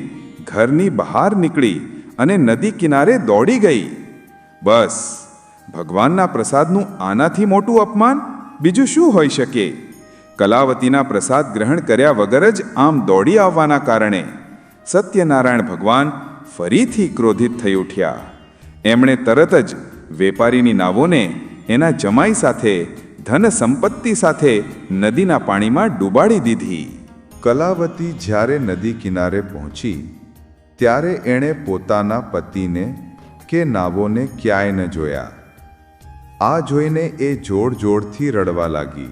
ઘરની બહાર નીકળી અને નદી કિનારે દોડી ગઈ. બસ, ભગવાનના પ્રસાદનું આનાથી મોટું અપમાન બીજું શું હોઈ શકે? કલાવતીના પ્રસાદ ગ્રહણ કર્યા વગર જ આમ દોડી આવવાના કારણે સત્યનારાયણ ભગવાન ફરીથી ક્રોધિત થઈ ઉઠ્યા. એમણે તરત જ વેપારીની નાવોને એના જમાઈ સાથે, ધન સંપત્તિ સાથે નદીના પાણીમાં ડૂબાડી દીધી. કલાવતી જ્યારે નદી કિનારે પહોંચી ત્યારે એણે પોતાના પતિને કે નાવોને ક્યાંય ન જોયા. આ જોઈને એ જોર જોરથી રડવા લાગી.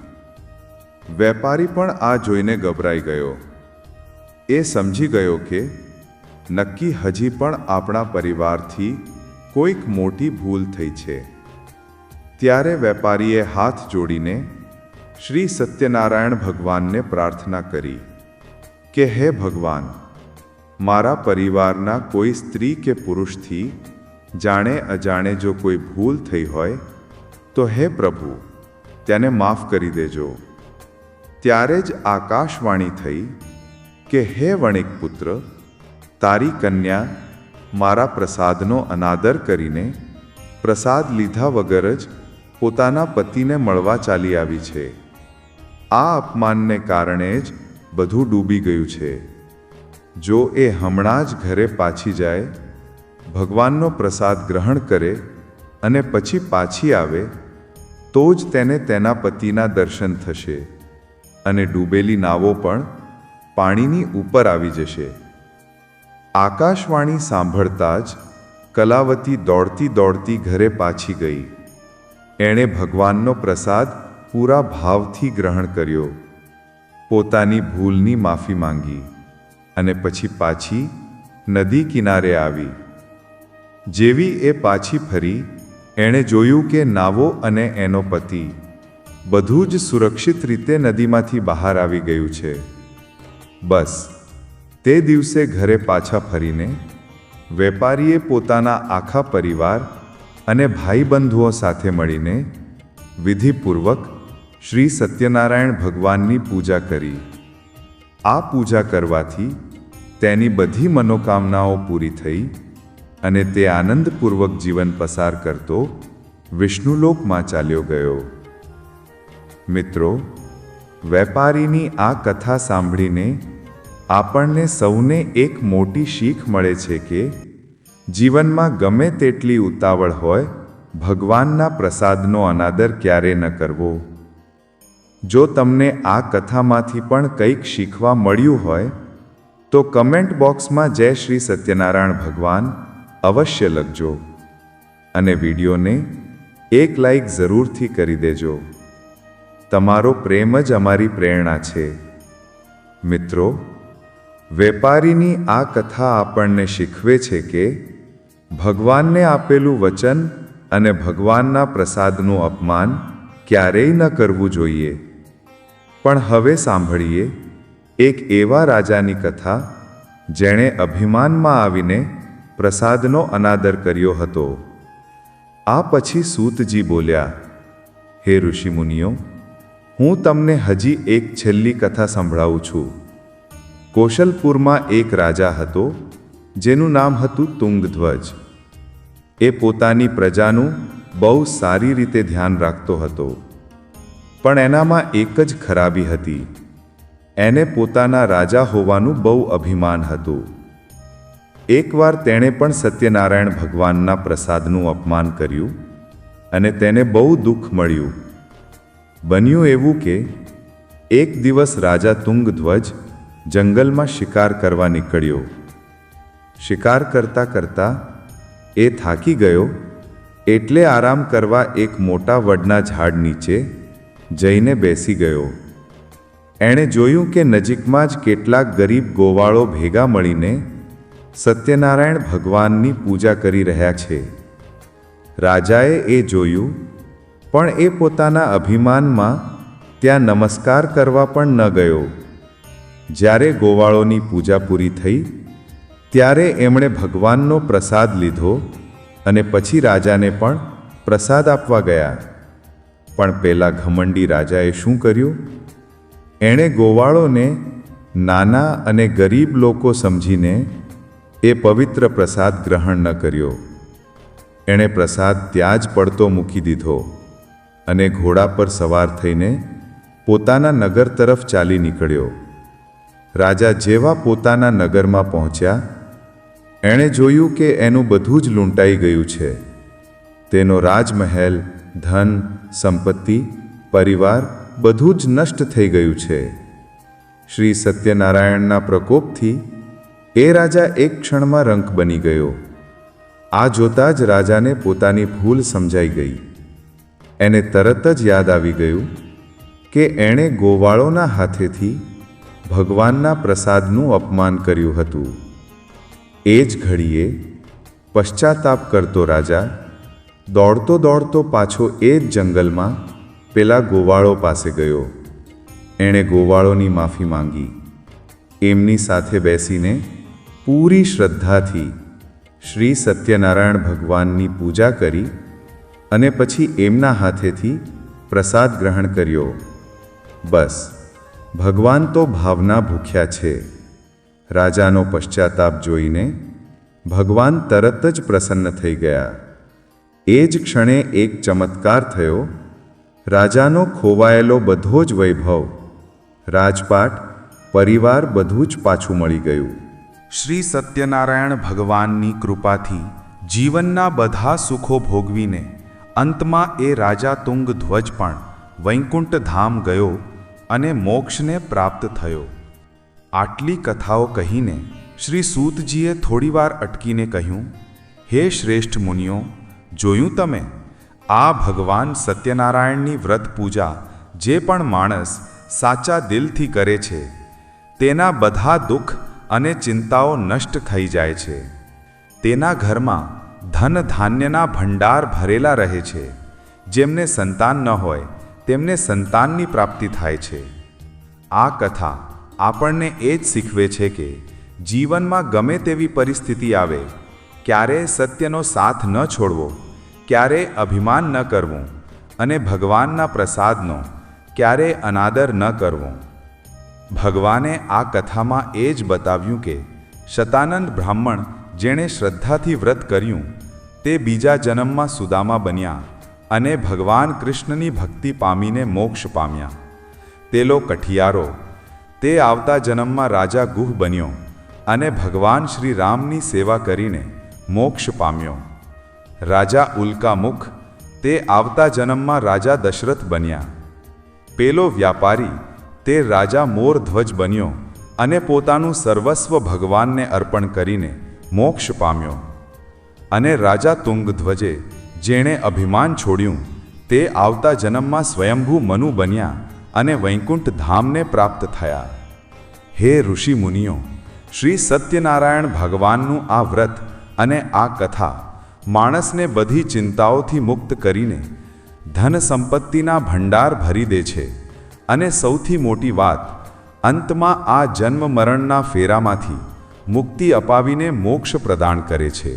વેપારી પણ આ જોઈને ગભરાઈ ગયો. એ સમજી ગયો કે નક્કી હજી પણ આપણા પરિવારથી કોઈક મોટી ભૂલ થઈ છે. ત્યારે વેપારીએ હાથ જોડીને શ્રી સત્યનારાયણ ભગવાનને પ્રાર્થના કરી કે હે ભગવાન, મારા પરિવારના કોઈ સ્ત્રી કે પુરુષથી જાણે અજાણે જો કોઈ ભૂલ થઈ હોય તો હે પ્રભુ, તેને માફ કરી દેજો. ત્યારે જ આકાશવાણી થઈ કે હે વણિક પુત્ર, તારી કન્યા મારા પ્રસાદનો અનાદર કરીને પ્રસાદ લીધા વગર જ પોતાના પતિને મળવા ચાલી આવી છે. આ અપમાનને કારણે જ બધું ડૂબી ગયું છે. જો એ હમણાં જ ઘરે પાછી જાય, ભગવાનનો પ્રસાદ ગ્રહણ કરે અને પછી પાછી આવે તો જ તેને તેના પતિના દર્શન થશે અને ડૂબેલી નાવો પણ પાણીની ઉપર આવી જશે. આકાશવાણી સાંભળતા જ કલાવતી દોડતી દોડતી ઘરે પાછી ગઈ. એણે ભગવાનનો પ્રસાદ પૂરા ભાવથી ગ્રહણ કર્યો, પોતાની ભૂલની માફી માંગી અને પછી પાછી નદી કિનારે આવી. જેવી એ પાછી ફરી, એણે જોયું કે નાવો અને એનો પતિ બધું જ સુરક્ષિત રીતે નદીમાંથી બહાર આવી ગયું છે. બસ તે દિવસે ઘરે પાછા ફરીને વેપારીએ પોતાના આખા પરિવાર અને ભાઈબંધુઓ સાથે મળીને વિધિપૂર્વક શ્રી સત્યનારાયણ ભગવાનની પૂજા કરી. આ પૂજા કરવાથી તેની બધી મનોકામનાઓ પૂરી થઈ અને તે આનંદપૂર્વક જીવન પસાર કરતો વિષ્ણુલોકમાં ચાલ્યો ગયો. મિત્રો, વેપારીની આ કથા સાંભળીને આપણને સૌને એક મોટી શીખ મળે છે કે જીવનમાં ગમે તેટલી ઉતાવળ હોય, ભગવાનના પ્રસાદનો અનાદર ક્યારે ન કરવો. જો તમને આ કથામાંથી પણ કંઈક શીખવા મળ્યું હોય તો કમેન્ટ બોક્સમાં જય શ્રી સત્યનારાયણ ભગવાન અવશ્ય લખજો અને વિડીયોને એક લાઈક જરૂરથી કરી દેજો. તમારો પ્રેમ જ અમારી પ્રેરણા છે. મિત્રો, વેપારીની આ કથા આપણને શીખવે છે કે ભગવાનને આપેલું વચન અને ભગવાનના પ્રસાદનું અપમાન ક્યારેય ન કરવું જોઈએ. પણ હવે સાંભળીએ એક એવા રાજાની કથા જેણે અભિમાનમાં આવીને પ્રસાદનો અનાદર કર્યો હતો. આ પછી સૂતજી બોલ્યા, હે ઋષિમુનિઓ, હું તમને હજી એક છેલ્લી કથા સંભળાવું છું. કૌશલપુરમાં એક રાજા હતો જેનું નામ હતું તુંગધ્વજ. એ પોતાની પ્રજાનું બહુ સારી રીતે ધ્યાન રાખતો હતો, પણ એનામાં એક જ ખરાબી હતી. એને પોતાના રાજા હોવાનું બહુ અભિમાન હતું. એકવાર તેણે પણ સત્યનારાયણ ભગવાનના પ્રસાદનું અપમાન કર્યું અને તેને બહુ દુઃખ મળ્યું. બન્યું એવું કે એક દિવસ રાજા તુંગધ્વજ જંગલમાં શિકાર કરવા નીકળ્યો. શિકાર કરતાં કરતાં એ થાકી ગયો એટલે આરામ કરવા એક મોટા વડના ઝાડ નીચે જઈને બેસી ગયો. એણે જોયું કે નજીકમાં જ કેટલાક ગરીબ ગોવાળો ભેગા મળીને સત્યનારાયણ ભગવાનની પૂજા કરી રહ્યા છે. રાજાએ એ જોયું, પણ એ પોતાના અભિમાનમાં ત્યાં નમસ્કાર કરવા પણ ન ગયો. જ્યારે ગોવાળોની પૂજા પૂરી થઈ ત્યારે એમણે ભગવાનનો પ્રસાદ લીધો અને પછી રાજાને પણ પ્રસાદ આપવા ગયા. પણ પેલા ઘમંડી રાજાએ શું કર્યું? એણે ગોવાળોને નાના અને ગરીબ લોકો સમજીને એ પવિત્ર પ્રસાદ ગ્રહણ ન કર્યો. એણે પ્રસાદ ત્યાં જ પડતો મૂકી દીધો અને ઘોડા પર સવાર થઈને પોતાના નગર તરફ ચાલી નીકળ્યો. રાજા જેવા પોતાના નગરમાં પહોંચ્યા, એણે જોયું કે એનું બધું જ લૂંટાઈ ગયું છે. તેનો રાજમહેલ, ધન, સંપત્તિ, પરિવાર બધું જ નષ્ટ થઈ ગયું છે. શ્રી સત્યનારાયણના પ્રકોપથી એ રાજા એક ક્ષણમાં રંક બની ગયો. આ જોતાં જ રાજાને પોતાની ભૂલ સમજાઈ ગઈ. એને તરત જ યાદ આવી ગયું કે એણે ગોવાળોના હાથેથી ભગવાનના પ્રસાદનું અપમાન કર્યું હતું. એ જ ઘડીએ પશ્ચાતાપ કરતો રાજા દોડતો દોડતો પાછો એ જ જંગલમાં પેલા ગોવાળો પાસે ગયો. એણે ગોવાળોની માફી માંગી. એમની સાથે બેસીને પૂરી શ્રદ્ધાથી શ્રી સત્યનારાયણ ભગવાનની પૂજા કરી અને પછી એમના હાથેથી પ્રસાદ ગ્રહણ કર્યો. બસ, ભગવાન તો ભાવના ભૂખ્યા છે. રાજાનો પશ્ચાતાપ જોઈને ભગવાન તરત જ પ્રસન્ન થઈ ગયા. એ જ ક્ષણે એક ચમત્કાર થયો. રાજાનો ખોવાયેલો બધો જ વૈભવ, રાજપાટ, પરિવાર બધું જ પાછું મળી ગયું. શ્રી સત્યનારાયણ ભગવાનની કૃપાથી જીવનના બધા સુખો ભોગવીને અંતમાં એ રાજા તુંગધ્વજ પણ વૈકુંઠ ધામ ગયો અને મોક્ષને પ્રાપ્ત થયો. આટલી કથાઓ કહીને શ્રી સૂતજીએ થોડીવાર અટકીને કહ્યું, હે શ્રેષ્ઠ મુનિઓ, જોયું તમે? આ ભગવાન સત્યનારાયણની વ્રત પૂજા જે પણ માણસ સાચા દિલથી કરે છે તેના બધા દુઃખ અને ચિંતાઓ નષ્ટ થઈ જાય છે. તેના ઘરમાં ધન ધાન્યના ભંડાર ભરેલા રહે છે. જેમને સંતાન ન હોય તેમને સંતાનની પ્રાપ્તિ થાય છે. આ કથા આપણને એ જ શીખવે છે કે જીવનમાં ગમે તેવી પરિસ્થિતિ આવે, ક્યારેય સત્યનો સાથ ન છોડવો, ક્યારેય અભિમાન ન કરવું અને ભગવાનના પ્રસાદનો ક્યારેય અનાદર ન કરવો. ભગવાને આ કથામાં એ જ બતાવ્યું કે શતાનંદ બ્રાહ્મણ જેણે શ્રદ્ધાથી વ્રત કર્યું તે બીજા જન્મમાં સુદામા બન્યા અને ભગવાન કૃષ્ણની ભક્તિ પામીને મોક્ષ પામ્યા. પેલો કઠિયારો તે આવતા જન્મમાં રાજા ગુહ બન્યો અને ભગવાન શ્રી રામની સેવા કરીને મોક્ષ પામ્યો. રાજા ઉલ્કામુખ તે આવતા જન્મમાં રાજા દશરથ બન્યા. પેલો વ્યાપારી તે રાજા મોરધ્વજ બન્યો અને પોતાનું સર્વસ્વ ભગવાનને અર્પણ કરીને મોક્ષ પામ્યો. અને રાજા તુંગધ્વજે જેણે અભિમાન છોડ્યું તે આવતા જન્મમાં સ્વયંભૂ મનુ બન્યા અને વૈકુંઠ ધામને પ્રાપ્ત થયા. હે ઋષિ મુનિઓ, શ્રી સત્યનારાયણ ભગવાનનું આ વ્રત અને આ કથા માણસને બધી ચિંતાઓથી મુક્ત કરીને ધન સંપત્તિના ભંડાર ભરી દે છે અને સૌથી મોટી વાત, અંતમાં આ જન્મ મરણના ફેરામાંથી મુક્તિ અપાવીને મોક્ષ પ્રદાન કરે છે.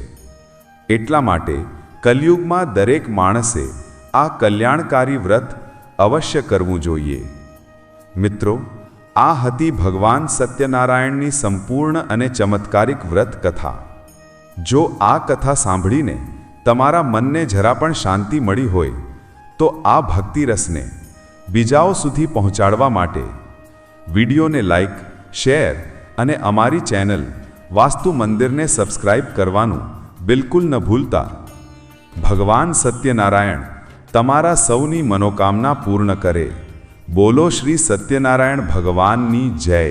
એટલા માટે કલયુગમાં દરેક માણસે આ કલ્યાણકારી વ્રત અવશ્ય કરવું જોઈએ. મિત્રો, આ હતી ભગવાન સત્યનારાયણની સંપૂર્ણ અને ચમત્કારિક વ્રત કથા. જો આ કથા સાંભળીને તમારા મનને જરા પણ શાંતિ મળી હોય તો આ ભક્તિ રસને બીજાઓ સુધી પહોંચાડવા માટે વિડીયોને લાઈક, શેર અને અમારી ચેનલ વાસ્તુ મંદિરને સબસ્ક્રાઇબ કરવાનું બિલકુલ ન ભૂલતા. ભગવાન સત્યનારાયણ તમારા સૌની મનોકામના પૂર્ણ કરે. બોલો શ્રી સત્યનારાયણ ભગવાનની જય.